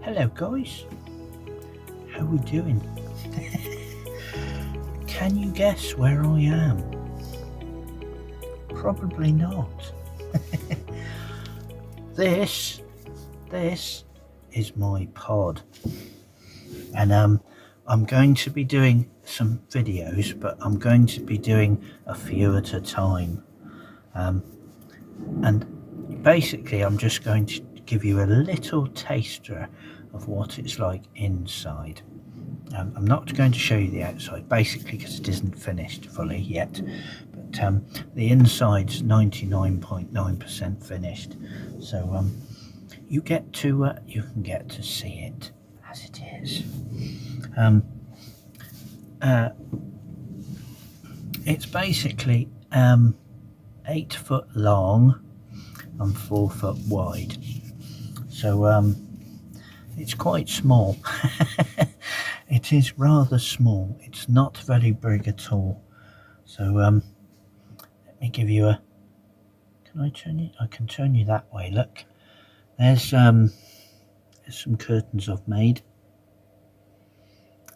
Hello guys, how we doing? Can you guess where I am? Probably not. This is my pod, and I'm going to be doing some videos, but I'm going to be doing a few at a time, and basically I'm just going to give you a little taster of what it's like inside. I'm not going to show you the outside, basically because it isn't finished fully yet, but the inside's 99.9% finished, so you can get to see it as it is. It's basically 8 foot long and 4 foot wide, so it's quite small. It is rather small. It's not very big at all. So let me give you a. Can I turn you? I can turn you that way. Look, there's some curtains I've made.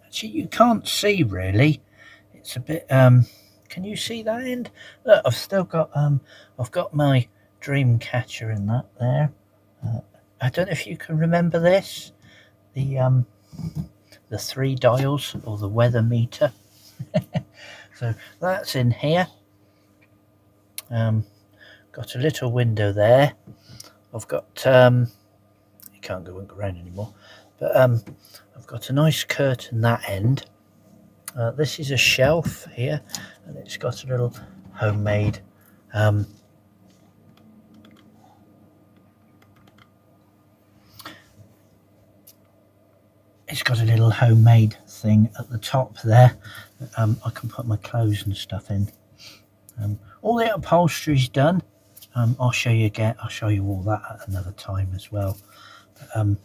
Actually, you can't see really. It's a bit. Can you see that end? Look, I've still got I've got my dream catcher in that there. I don't know if you can remember this. The 3 dials, or the weather meter. So that's in here. Got a little window there. I've got you can't go around anymore, but I've got a nice curtain that end. This is a shelf here, and it's got a little homemade it's got a little homemade thing at the top there that I can put my clothes and stuff in. All the upholstery's done. I'll show you again. I'll show you all that at another time as well. But,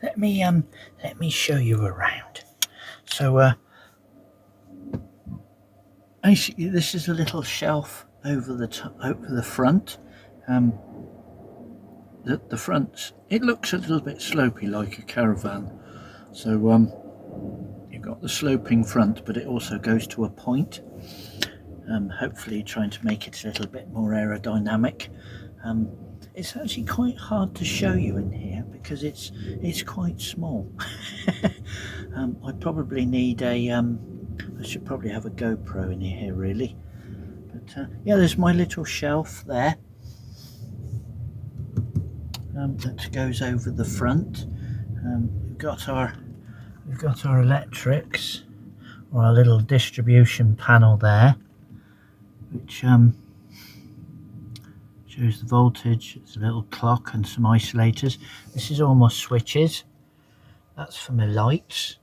let me show you around. So basically, this is a little shelf over the top, over the front. The front, it looks a little bit slopey like a caravan, so you've got the sloping front, but it also goes to a point, hopefully trying to make it a little bit more aerodynamic. It's actually quite hard to show you in here because it's quite small. I probably need a I should probably have a GoPro in here really, but yeah, there's my little shelf there. That goes over the front. We've got our electrics, or our little distribution panel there, which shows the voltage. It's a little clock and some isolators. This is all my switches. That's for my lights.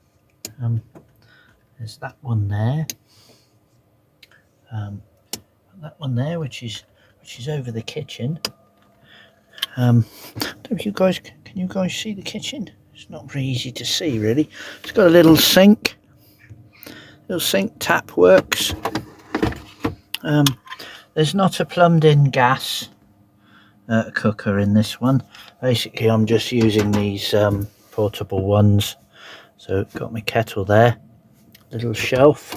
There's that one there. That one there, which is over the kitchen. I don't know if you guys can you guys see the kitchen? It's not very easy to see really. It's got a little sink. Little sink tap works. There's not a plumbed in gas cooker in this one. Basically I'm just using these portable ones. So got my kettle there. Little shelf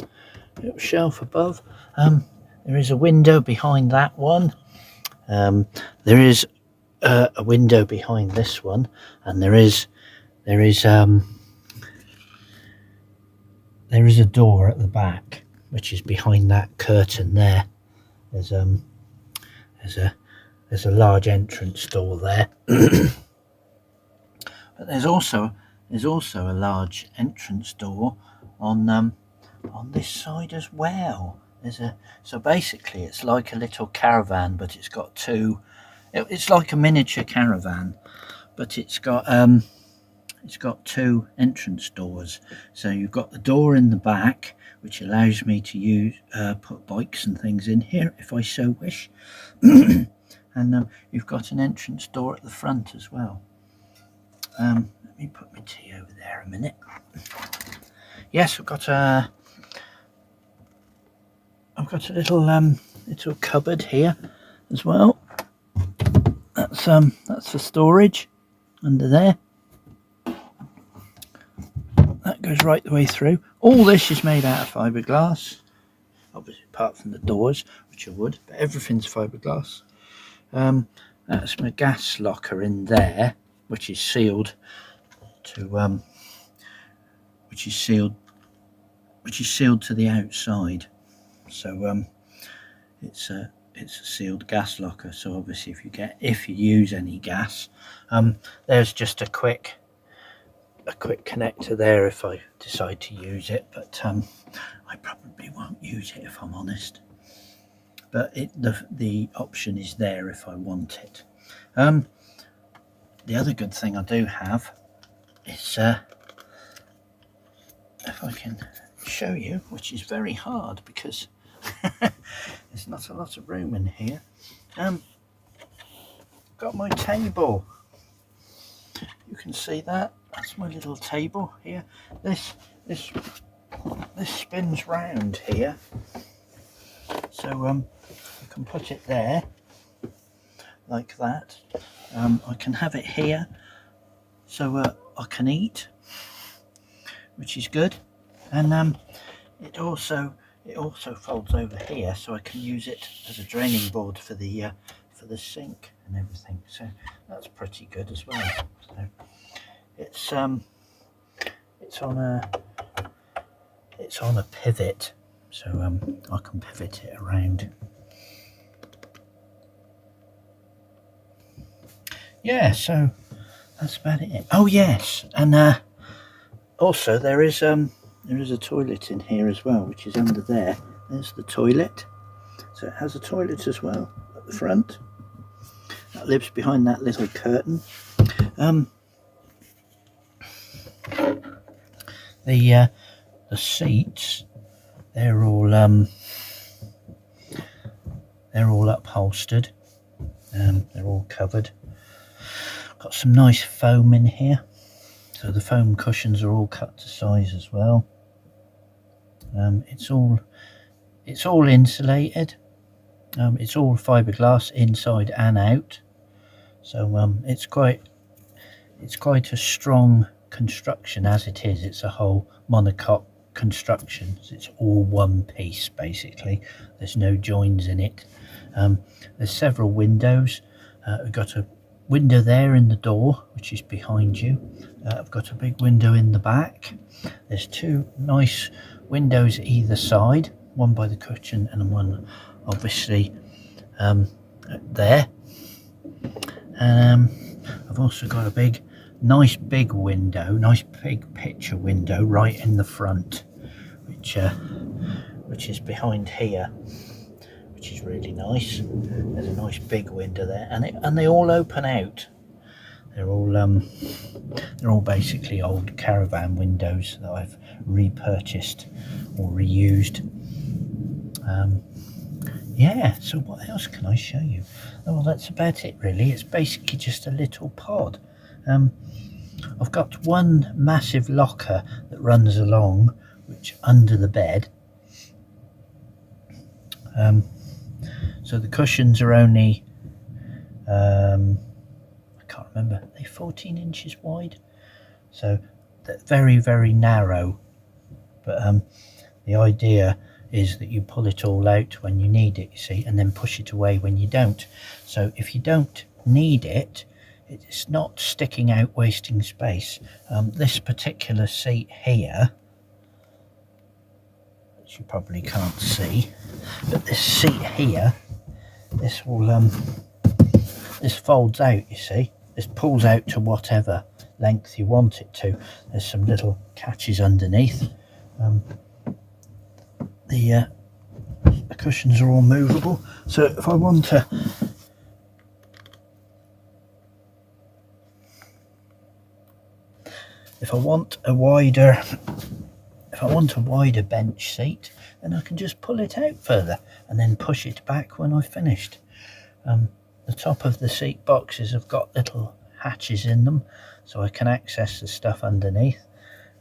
above. There is a window behind that one. There is a window behind this one, and there is a door at the back, which is behind that curtain there. There's a large entrance door there. But there's also a large entrance door on this side as well. So basically it's like a little caravan, but it's got two. It's like a miniature caravan, but it's got 2 entrance doors. So you've got the door in the back, which allows me to put bikes and things in here if I so wish. And you've got an entrance door at the front as well. Let me put my tea over there a minute. Yes, I've got a little cupboard here as well. That's for storage. under there. That goes right the way through. All this is made out of fiberglass, obviously apart from the doors, which are wood, but everything's fiberglass. That's my gas locker in there, which is sealed to which is sealed to the outside. So it's a sealed gas locker. So obviously if you use any gas, there's just a quick connector there if I decide to use it, but I probably won't use it if I'm honest. But the option is there if I want it. The other good thing I do have is if I can show you, which is very hard because there's not a lot of room in here. Got my table. You can see that. That's my little table here. This spins round here, so I can put it there like that. I can have it here, so I can eat, which is good, and it also folds over here, so I can use it as a draining board for the sink and everything. So that's pretty good as well. So it's on a pivot, so I can pivot it around. Yeah, so that's about it. Oh yes, and also there is a toilet in here as well, which is under there. There's the toilet, so it has a toilet as well at the front. That lives behind that little curtain. The seats, they're all upholstered. They're all covered. Got some nice foam in here, so the foam cushions are all cut to size as well. It's all insulated. It's all fiberglass inside and out. So it's quite a strong construction as it is. It's a whole monocoque construction. So it's all one piece basically. There's no joins in it. There's several windows. We've got a window there in the door, which is behind you. I've got a big window in the back. There's two nice windows either side, one by the kitchen and one obviously there. I've also got a nice big picture window right in the front, which is behind here, which is really nice. There's a nice big window there, and they all open out. They're all basically old caravan windows that I've repurchased or reused. Yeah, so what else can I show you? Oh, well, that's about it really. It's basically just a little pod. I've got one massive locker that runs along, which under the bed. So the cushions are only, I can't remember, are they 14 inches wide? So they're very, very narrow. But the idea is that you pull it all out when you need it, you see, and then push it away when you don't. So if you don't need it, it's not sticking out wasting space. This particular seat here, which you probably can't see, but this seat here, this folds out, you see. This pulls out to whatever length you want it to. There's some little catches underneath. The cushions are all movable, so if I want a wider bench seat, then I can just pull it out further and then push it back when I've finished. The top of the seat boxes have got little hatches in them, so I can access the stuff underneath,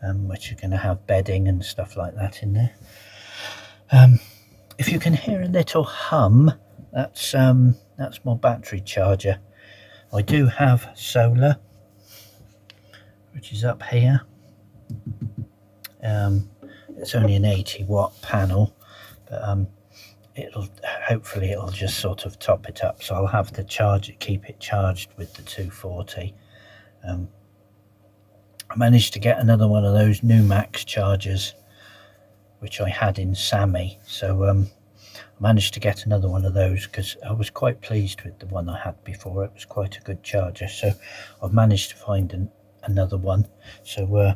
which are going to have bedding and stuff like that in there. If you can hear a little hum, that's my battery charger. I do have solar, which is up here. It's only an 80-watt panel, but hopefully it'll just sort of top it up. So I'll have to charge it, keep it charged with the 240. I managed to get another one of those Numax chargers, which I had in Sammy. So I managed to get another one of those because I was quite pleased with the one I had before. It was quite a good charger. So I've managed to find another one. So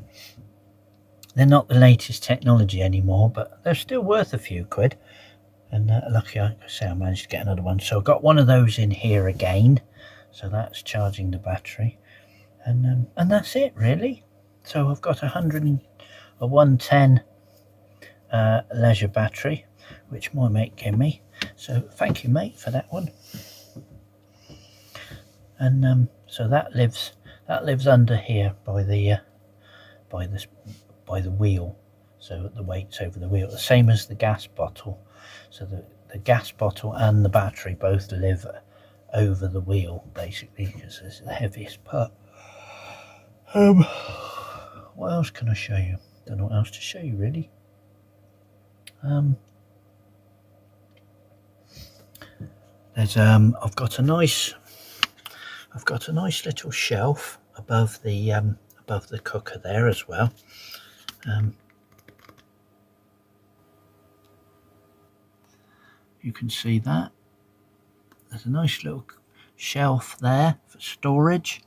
they're not the latest technology anymore, but they're still worth a few quid. And lucky, I say, I managed to get another one. So I've got one of those in here again. So that's charging the battery. And that's it, really. So I've got a 110 leisure battery, which my mate gave me. So thank you, mate, for that one. And so that lives under here by the wheel. So the weight's over the wheel, the same as the gas bottle. So the gas bottle and the battery both live over the wheel, basically, because it's the heaviest part. What else can I show you? Don't know what else to show you, really. There's I've got a nice little shelf above the cooker there as well. You can see that there's a nice little shelf there for storage.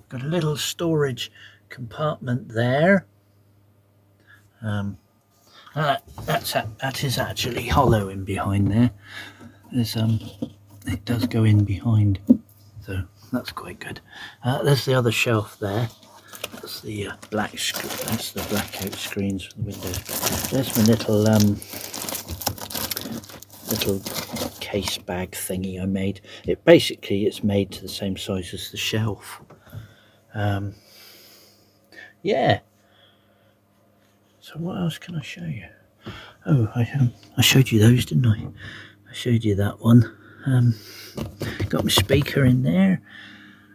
Got a little storage compartment there. That is actually hollow in behind there. There's it does go in behind, so that's quite good. There's the other shelf there. That's the that's the blackout screens for the windows. There's my little case bag thingy I made. It's made to the same size as the shelf. Yeah. So what else can I show you? Oh, I showed you those, didn't I? I showed you that one. Got my speaker in there.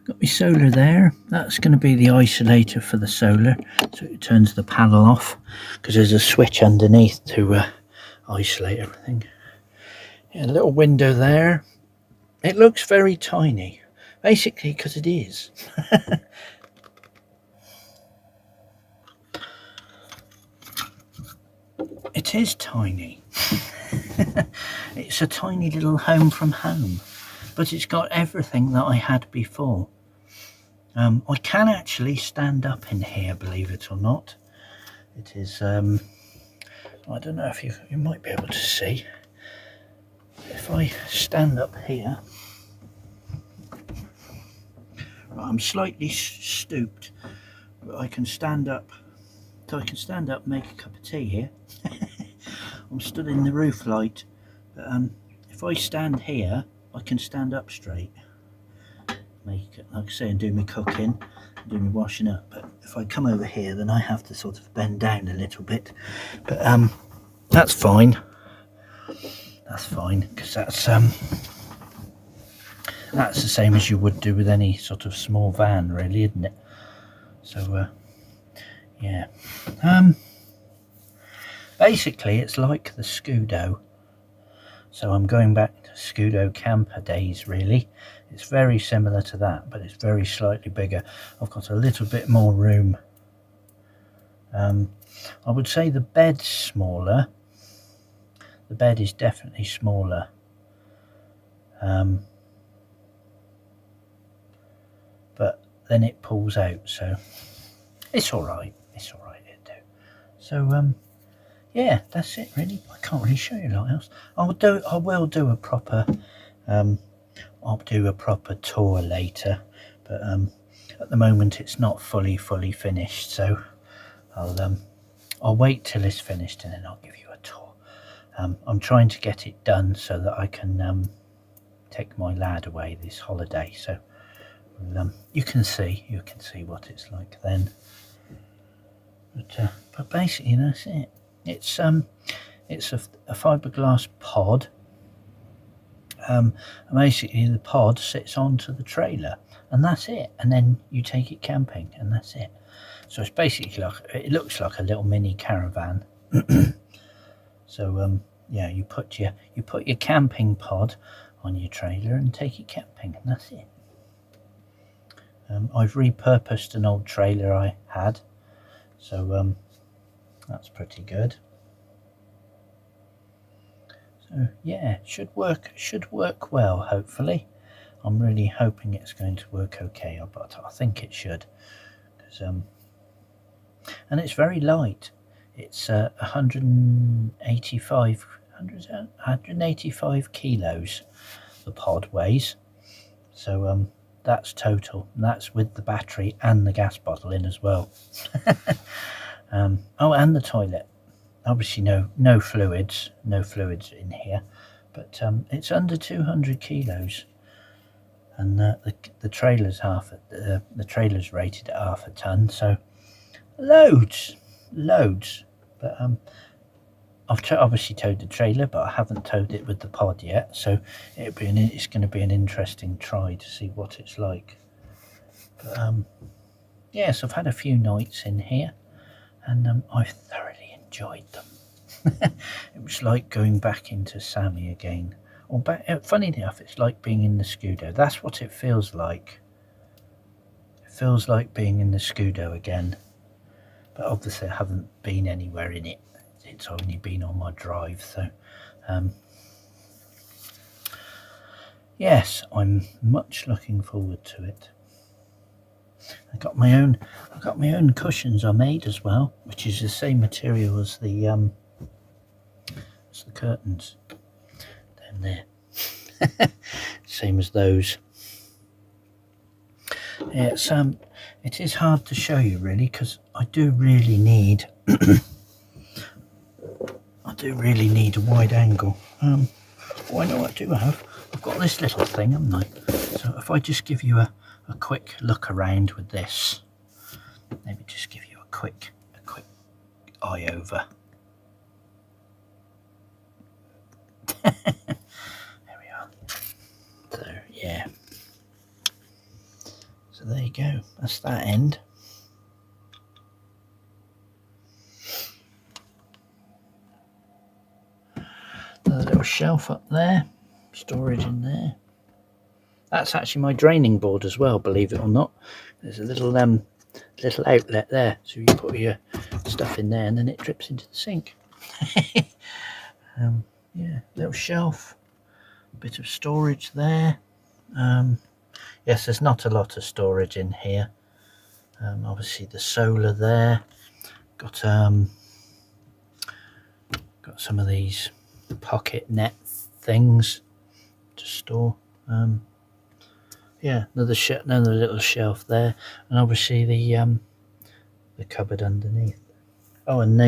Got my solar there. That's going to be the isolator for the solar, so it turns the panel off, because there's a switch underneath to isolate everything. Yeah, a little window there. It looks very tiny, basically because it is. It is tiny. It's a tiny little home from home, but it's got everything that I had before. I can actually stand up in here, believe it or not. It is, I don't know if you might be able to see. If I stand up here, I'm slightly stooped, but I can stand up. So I can stand up and make a cup of tea here. I'm stood in the roof light, but if I stand here, I can stand up straight. Make it, like I say, and do my cooking, do my washing up. But if I come over here, then I have to sort of bend down a little bit. But that's fine. That's fine, because that's the same as you would do with any sort of small van, really, isn't it? So yeah. Basically, it's like the Scudo. So I'm going back to ScudoCamper days, really. It's very similar to that, but it's very slightly bigger. I've got a little bit more room. I would say the bed's smaller. The bed is definitely smaller. But then it pulls out, so it's alright. It's alright, it'll do. So, yeah, that's it, really. I can't really show you a lot else. I will do a proper I'll do a proper tour later, but at the moment it's not fully finished, so I'll wait till it's finished and then I'll give you a tour. I'm trying to get it done so that I can take my lad away this holiday, so you can see what it's like then. But basically that's it. It's a fiberglass pod. basically the pod sits onto the trailer, and that's it. And then you take it camping, and that's it. So it's basically like, it looks like a little mini caravan. So yeah, you put your camping pod on your trailer and take it camping, and that's it. I've repurposed an old trailer I had, so that's pretty good. So yeah, should work well, hopefully. I'm really hoping it's going to work okay, but I think it should, because and it's very light. It's 185 kilos the pod weighs, so that's total, and that's with the battery and the gas bottle in as well. Oh, and the toilet. Obviously no fluids in here, but it's under 200 kilos, and the trailer's the trailer's rated at half a ton, so loads. But I've obviously towed the trailer, but I haven't towed it with the pod yet, so it's going to be an interesting try to see what it's like. But yes, I've had a few nights in here, and I've thoroughly enjoyed them. It was like going back into Sammy again. Or funny enough, it's like being in the Scudo. That's what it feels like. It feels like being in the Scudo again. But obviously I haven't been anywhere in it. It's only been on my drive, so yes, I'm much looking forward to it. I got my own cushions I made as well, which is the same material as the curtains down there. Same as those. Yeah, it is hard to show you really, because I do really need a wide angle. Oh, I know what I do have. I've got this little thing, haven't I? So if I just give you a quick look around with this, maybe just give you a quick eye over. There we are. So yeah. So there you go. That's that end. Another little shelf up there. Storage in there. That's actually my draining board as well, believe it or not. There's a little outlet there, so you put your stuff in there and then it drips into the sink. Yeah, little shelf, bit of storage there. Yes, there's not a lot of storage in here. Obviously the solar there. Got some of these pocket net things to store. Yeah, another little shelf there, and obviously the cupboard underneath. Oh, and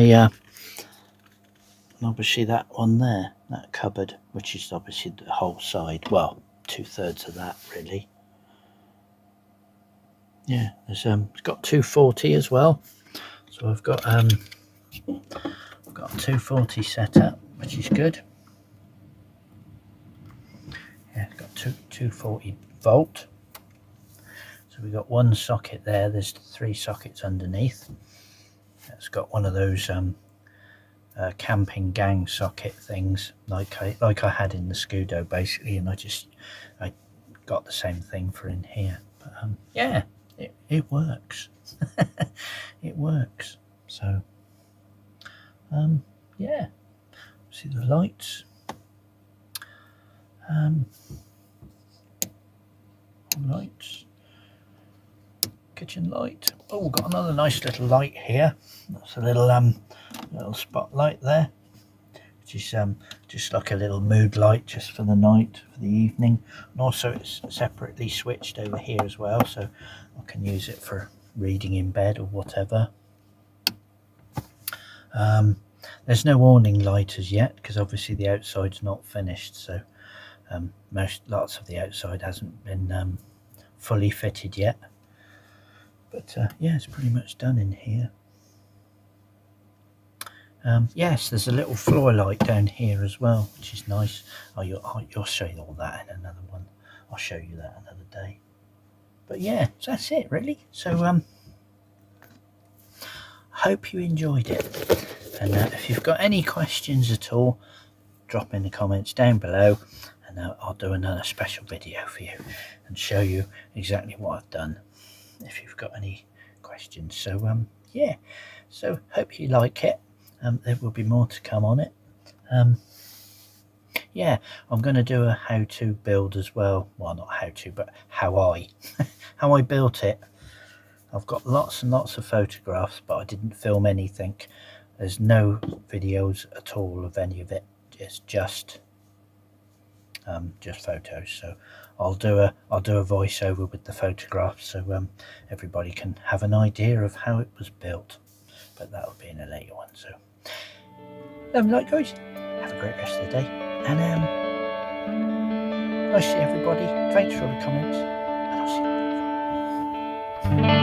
obviously that one there, that cupboard, which is obviously the whole side. Well, 2/3 of that really. Yeah, it's got 240 as well. So I've got a 240 set up, which is good. Yeah, it's got 240 volt. So we've got one socket there. There's 3 sockets underneath. It's got one of those camping gang socket things, like I had in the Scudo basically, and I got the same thing for in here. But yeah, it works. It works. So yeah, see the lights. Lights, kitchen light. Oh, we've got another nice little light here. That's a little spotlight there, which is just like a little mood light just for the night, for the evening. And also it's separately switched over here as well, so I can use it for reading in bed or whatever. There's no awning light as yet, because obviously the outside's not finished, so lots of the outside hasn't been fully fitted yet. But yeah, it's pretty much done in here. yes, there's a little floor light down here as well, which is nice. You'll show you all that in another one. I'll show you that another day. But yeah, so that's it really. So hope you enjoyed it, and if you've got any questions at all, drop in the comments down below, and I'll do another special video for you and show you exactly what I've done if you've got any questions. So yeah, so hope you like it. There will be more to come on it. Yeah, I'm going to do a how to build as well. Well, not how to, but how I how I built it. I've got lots and lots of photographs, but I didn't film anything. There's no videos at all of any of it. It's just photos. So I'll do a voiceover with the photographs, so everybody can have an idea of how it was built. But that'll be in a later one. So like guys, have a great rest of the day, and nice to see everybody. Thanks for all the comments, and I'll see you later.